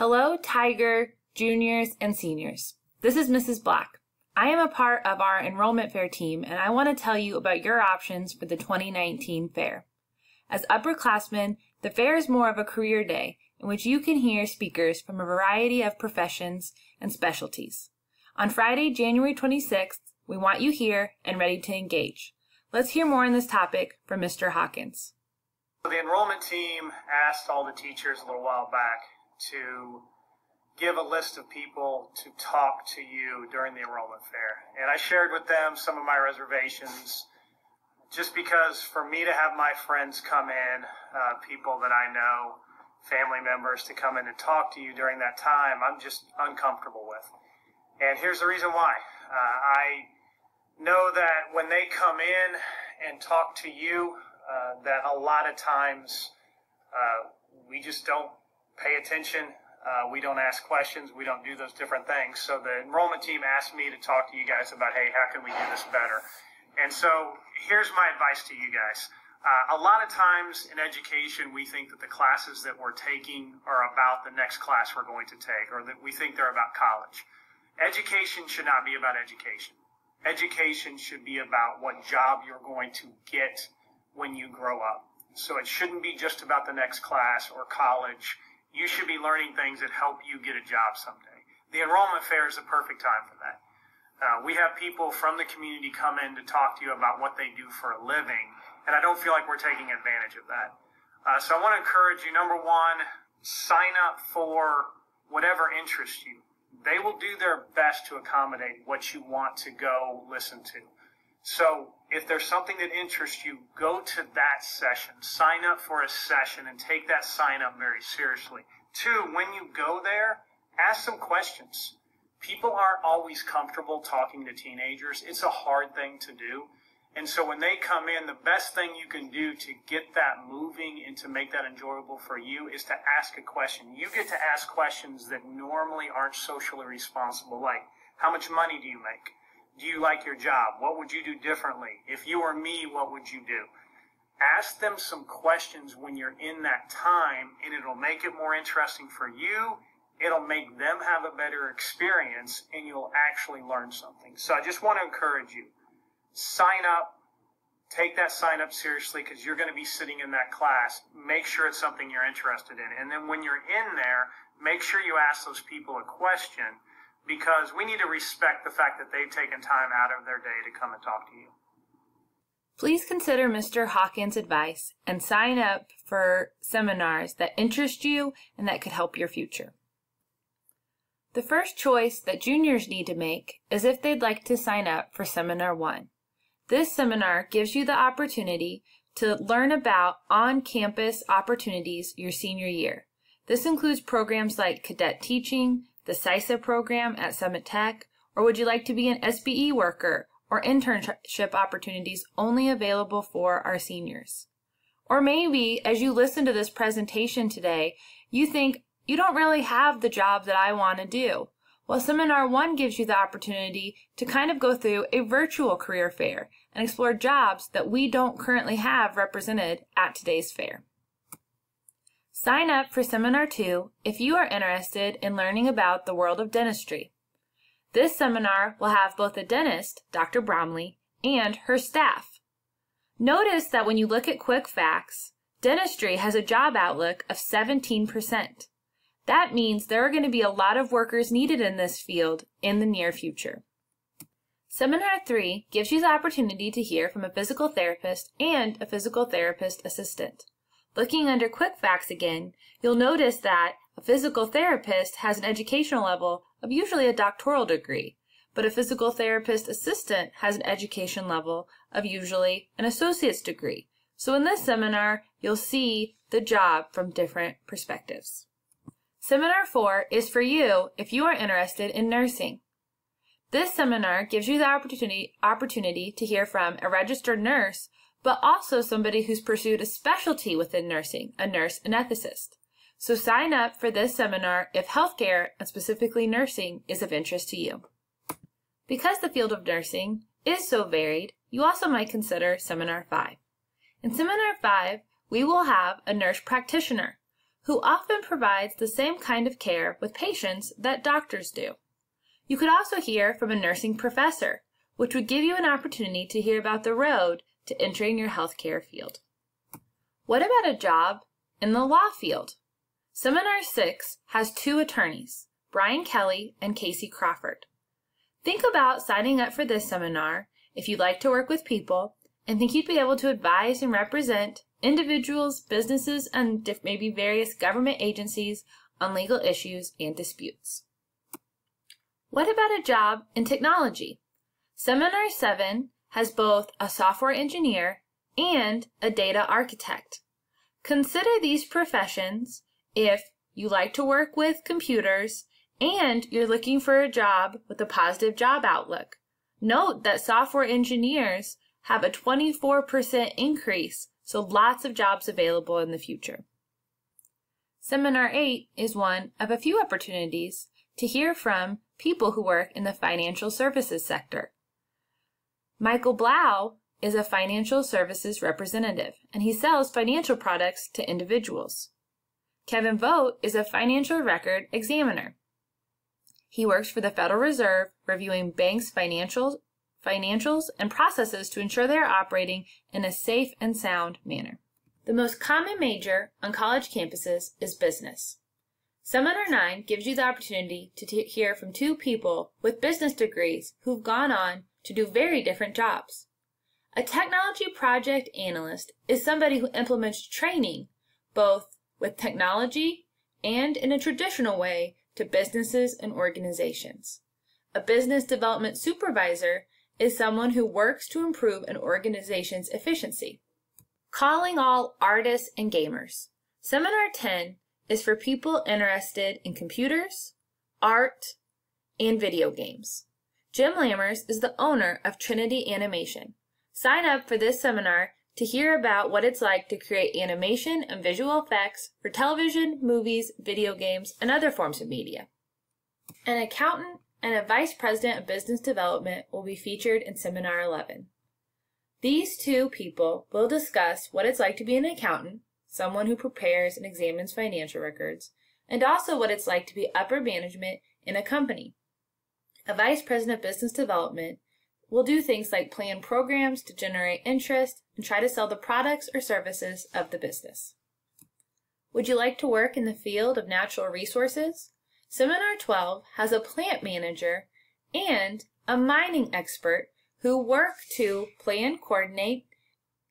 Hello, Tiger, juniors, and seniors. This is Mrs. Black. I am a part of our enrollment fair team, and I want to tell you about your options for the 2019 fair. As upperclassmen, the fair is more of a career day in which you can hear speakers from a variety of professions and specialties. On Friday, January 26th, we want you here and ready to engage. Let's hear more on this topic from Mr. Hawkins. The enrollment team asked all the teachers a little while back to give a list of people to talk to you during the enrollment fair. And I shared with them some of my reservations just because for me to have my friends come in, people that I know, family members to come in and talk to you during that time, I'm just uncomfortable with. And here's the reason why. I know that when they come in and talk to you, that a lot of times we just don't pay attention. We don't ask questions. We don't do those different things. So the enrollment team asked me to talk to you guys about, hey, how can we do this better? And so here's my advice to you guys. A lot of times in education, we think that the classes that we're taking are about the next class we're going to take, or that we think they're about college. Education should not be about education. Education should be about what job you're going to get when you grow up. So it shouldn't be just about the next class or college. You should be learning things that help you get a job someday. The enrollment fair is the perfect time for that. We have people from the community come in to talk to you about what they do for a living, and I don't feel like we're taking advantage of that. So I want to encourage you, number one, sign up for whatever interests you. They will do their best to accommodate what you want to go listen to. So if there's something that interests you, go to that session. Sign up for a session and take that sign up very seriously. Two, when you go there, ask some questions. People aren't always comfortable talking to teenagers. It's a hard thing to do. And so when they come in, the best thing you can do to get that moving and to make that enjoyable for you is to ask a question. You get to ask questions that normally aren't socially responsible, like, how much money do you make? Do you like your job? What would you do differently? If you were me, what would you do? Ask them some questions when you're in that time, and it'll make it more interesting for you. It'll make them have a better experience, and you'll actually learn something. So I just want to encourage you. Sign up. Take that sign up seriously because you're going to be sitting in that class. Make sure it's something you're interested in. And then when you're in there, make sure you ask those people a question, because we need to respect the fact that they've taken time out of their day to come and talk to you. Please consider Mr. Hawkins' advice and sign up for seminars that interest you and that could help your future. The first choice that juniors need to make is if they'd like to sign up for Seminar 1. This seminar gives you the opportunity to learn about on-campus opportunities your senior year. This includes programs like cadet teaching, the CISA program at Summit Tech, or would you like to be an SBE worker, or internship opportunities only available for our seniors? Or maybe, as you listen to this presentation today, you think, you don't really have the job that I want to do. Well, Seminar 1 gives you the opportunity to kind of go through a virtual career fair and explore jobs that we don't currently have represented at today's fair. Sign up for Seminar 2 if you are interested in learning about the world of dentistry. This seminar will have both a dentist, Dr. Bromley, and her staff. Notice that when you look at quick facts, dentistry has a job outlook of 17%. That means there are going to be a lot of workers needed in this field in the near future. Seminar 3 gives you the opportunity to hear from a physical therapist and a physical therapist assistant. Looking under quick facts again, you'll notice that a physical therapist has an educational level of usually a doctoral degree, but a physical therapist assistant has an education level of usually an associate's degree. So in this seminar, you'll see the job from different perspectives. Seminar 4 is for you if you are interested in nursing. This seminar gives you the opportunity to hear from a registered nurse, but also somebody who's pursued a specialty within nursing, a nurse anesthetist. So sign up for this seminar if healthcare, and specifically nursing, is of interest to you. Because the field of nursing is so varied, you also might consider Seminar 5. In Seminar 5, we will have a nurse practitioner. who often provides the same kind of care with patients that doctors do. You could also hear from a nursing professor, which would give you an opportunity to hear about the road to entering your healthcare field. What about a job in the law field? Seminar 6 has 2 attorneys, Brian Kelly and Casey Crawford. Think about signing up for this seminar if you'd like to work with people and think you'd be able to advise and represent individuals, businesses, and maybe various government agencies on legal issues and disputes. What about a job in technology? Seminar 7 has both a software engineer and a data architect. Consider these professions if you like to work with computers and you're looking for a job with a positive job outlook. Note that software engineers have a 24% increase, so lots of jobs available in the future. Seminar 8 is one of a few opportunities to hear from people who work in the financial services sector. Michael Blau is a financial services representative, and he sells financial products to individuals. Kevin Vogt is a financial record examiner. He works for the Federal Reserve, reviewing banks' financials and processes to ensure they are operating in a safe and sound manner. The most common major on college campuses is business. Seminar 9 gives you the opportunity to hear from 2 people with business degrees who've gone on to do very different jobs. A technology project analyst is somebody who implements training both with technology and in a traditional way to businesses and organizations. A business development supervisor is someone who works to improve an organization's efficiency. Calling all artists and gamers. Seminar 10 is for people interested in computers, art, and video games. Jim Lammers is the owner of Trinity Animation. Sign up for this seminar to hear about what it's like to create animation and visual effects for television, movies, video games, and other forms of media. An accountant and a vice president of business development will be featured in Seminar 11. These 2 people will discuss what it's like to be an accountant, someone who prepares and examines financial records, and also what it's like to be upper management in a company. A vice president of business development will do things like plan programs to generate interest and try to sell the products or services of the business. Would you like to work in the field of natural resources? Seminar 12 has a plant manager and a mining expert who work to plan, coordinate,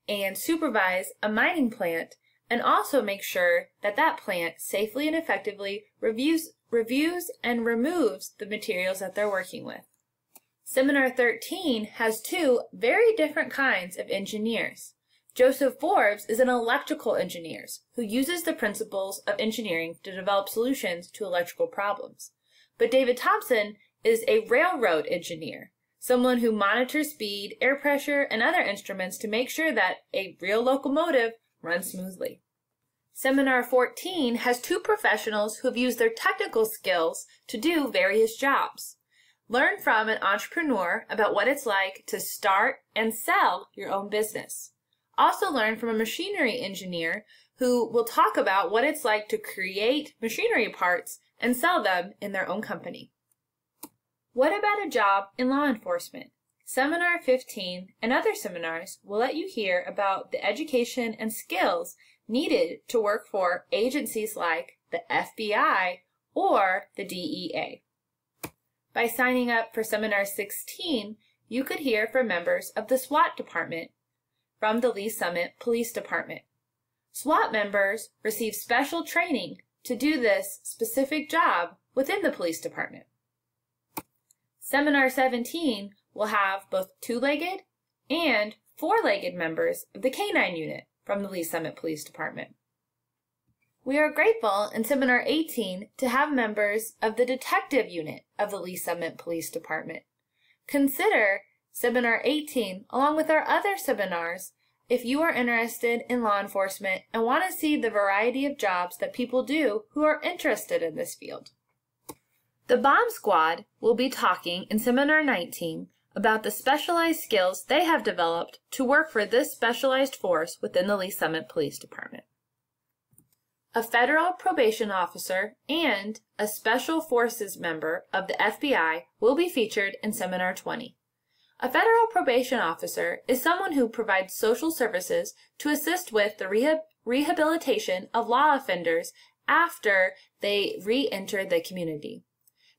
and supervise a mining plant and also make sure that that plant safely and effectively reviews and removes the materials that they're working with. Seminar 13 has 2 very different kinds of engineers. Joseph Forbes is an electrical engineer who uses the principles of engineering to develop solutions to electrical problems. But David Thompson is a railroad engineer, someone who monitors speed, air pressure, and other instruments to make sure that a real locomotive runs smoothly. Seminar 14 has 2 professionals who have used their technical skills to do various jobs. Learn from an entrepreneur about what it's like to start and sell your own business. Also learn from a machinery engineer who will talk about what it's like to create machinery parts and sell them in their own company. What about a job in law enforcement? Seminar 15 and other seminars will let you hear about the education and skills needed to work for agencies like the FBI or the DEA. By signing up for Seminar 16, you could hear from members of the SWAT department from the Lee Summit Police Department. SWAT members receive special training to do this specific job within the police department. Seminar 17 will have both 2-legged and 4-legged members of the K-9 unit from the Lee Summit Police Department. We are grateful in Seminar 18 to have members of the detective unit of the Lee Summit Police Department. Consider Seminar 18 along with our other seminars if you are interested in law enforcement and want to see the variety of jobs that people do who are interested in this field. The Bomb Squad will be talking in Seminar 19 about the specialized skills they have developed to work for this specialized force within the Lee Summit Police Department. A federal probation officer and a special forces member of the FBI will be featured in Seminar 20. A federal probation officer is someone who provides social services to assist with the rehabilitation of law offenders after they re-enter the community.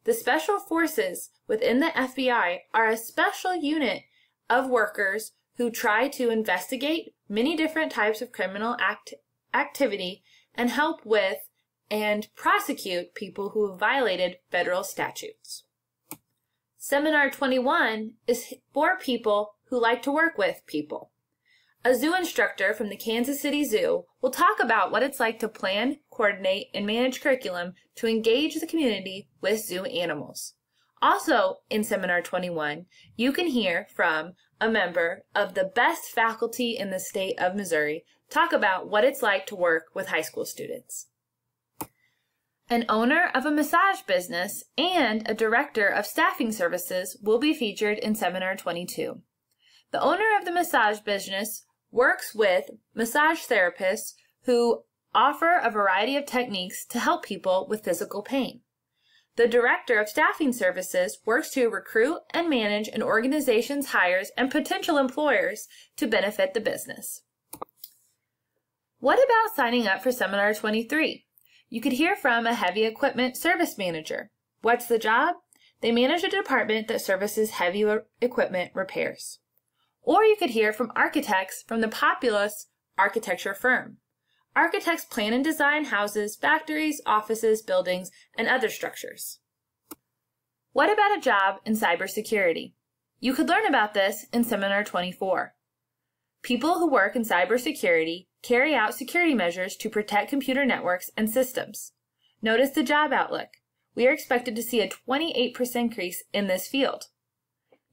The special forces within the FBI are a special unit of workers who try to investigate many different types of criminal activity and help with and prosecute people who have violated federal statutes. Seminar 21 is for people who like to work with people. A zoo instructor from the Kansas City Zoo will talk about what it's like to plan, coordinate, and manage curriculum to engage the community with zoo animals. Also, in Seminar 21, you can hear from a member of the best faculty in the state of Missouri talk about what it's like to work with high school students. An owner of a massage business and a director of staffing services will be featured in Seminar 22. The owner of the massage business works with massage therapists who offer a variety of techniques to help people with physical pain. The director of staffing services works to recruit and manage an organization's hires and potential employers to benefit the business. What about signing up for Seminar 23? You could hear from a heavy equipment service manager. What's the job? They manage a department that services heavy equipment repairs. Or you could hear from architects from the Populous architecture firm. Architects plan and design houses, factories, offices, buildings, and other structures. What about a job in cybersecurity? You could learn about this in Seminar 24. People who work in cybersecurity carry out security measures to protect computer networks and systems. Notice the job outlook. We are expected to see a 28% increase in this field.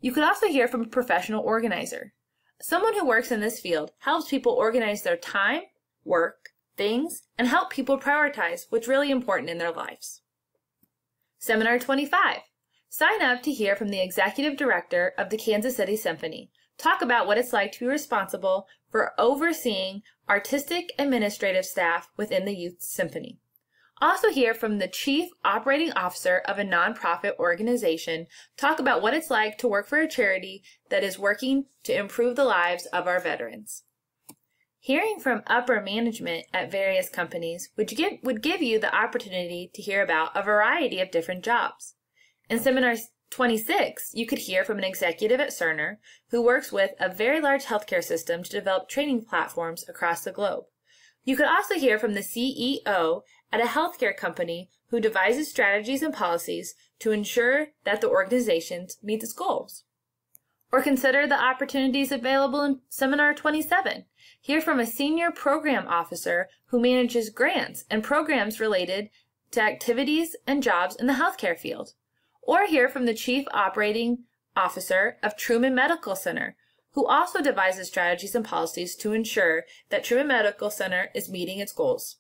You could also hear from a professional organizer. Someone who works in this field helps people organize their time, work, things, and help people prioritize what's really important in their lives. Seminar 25. Sign up to hear from the executive director of the Kansas City Symphony. Talk about what it's like to be responsible for overseeing artistic administrative staff within the youth symphony. Also hear from the chief operating officer of a nonprofit organization. Talk about what it's like to work for a charity that is working to improve the lives of our veterans. Hearing from upper management at various companies would give you the opportunity to hear about a variety of different jobs. In Seminar 26, you could hear from an executive at Cerner who works with a very large healthcare system to develop training platforms across the globe. You could also hear from the CEO at a healthcare company who devises strategies and policies to ensure that the organization meets its goals. Or consider the opportunities available in Seminar 27. Hear from a senior program officer who manages grants and programs related to activities and jobs in the healthcare field. Or hear from the chief operating officer of Truman Medical Center, who also devises strategies and policies to ensure that Truman Medical Center is meeting its goals.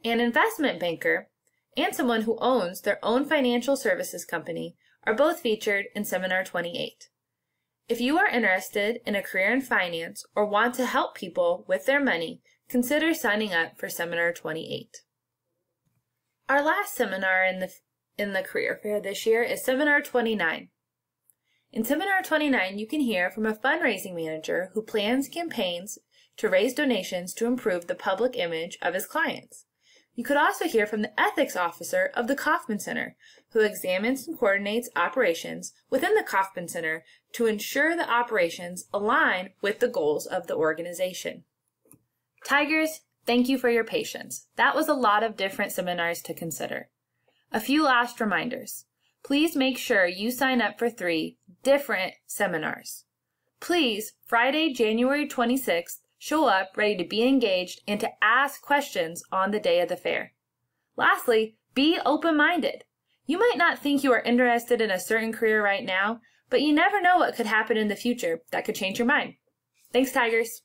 An investment banker and someone who owns their own financial services company are both featured in Seminar 28. If you are interested in a career in finance or want to help people with their money, consider signing up for Seminar 28. Our last seminar in the career fair this year is Seminar 29. In Seminar 29, you can hear from a fundraising manager who plans campaigns to raise donations to improve the public image of his clients. You could also hear from the ethics officer of the Kauffman Center, who examines and coordinates operations within the Kauffman Center to ensure the operations align with the goals of the organization. Tigers, thank you for your patience. That was a lot of different seminars to consider. A few last reminders. Please make sure you sign up for 3 different seminars. Please, Friday, January 26th, show up ready to be engaged and to ask questions on the day of the fair. Lastly, be open-minded. You might not think you are interested in a certain career right now, but you never know what could happen in the future that could change your mind. Thanks, Tigers.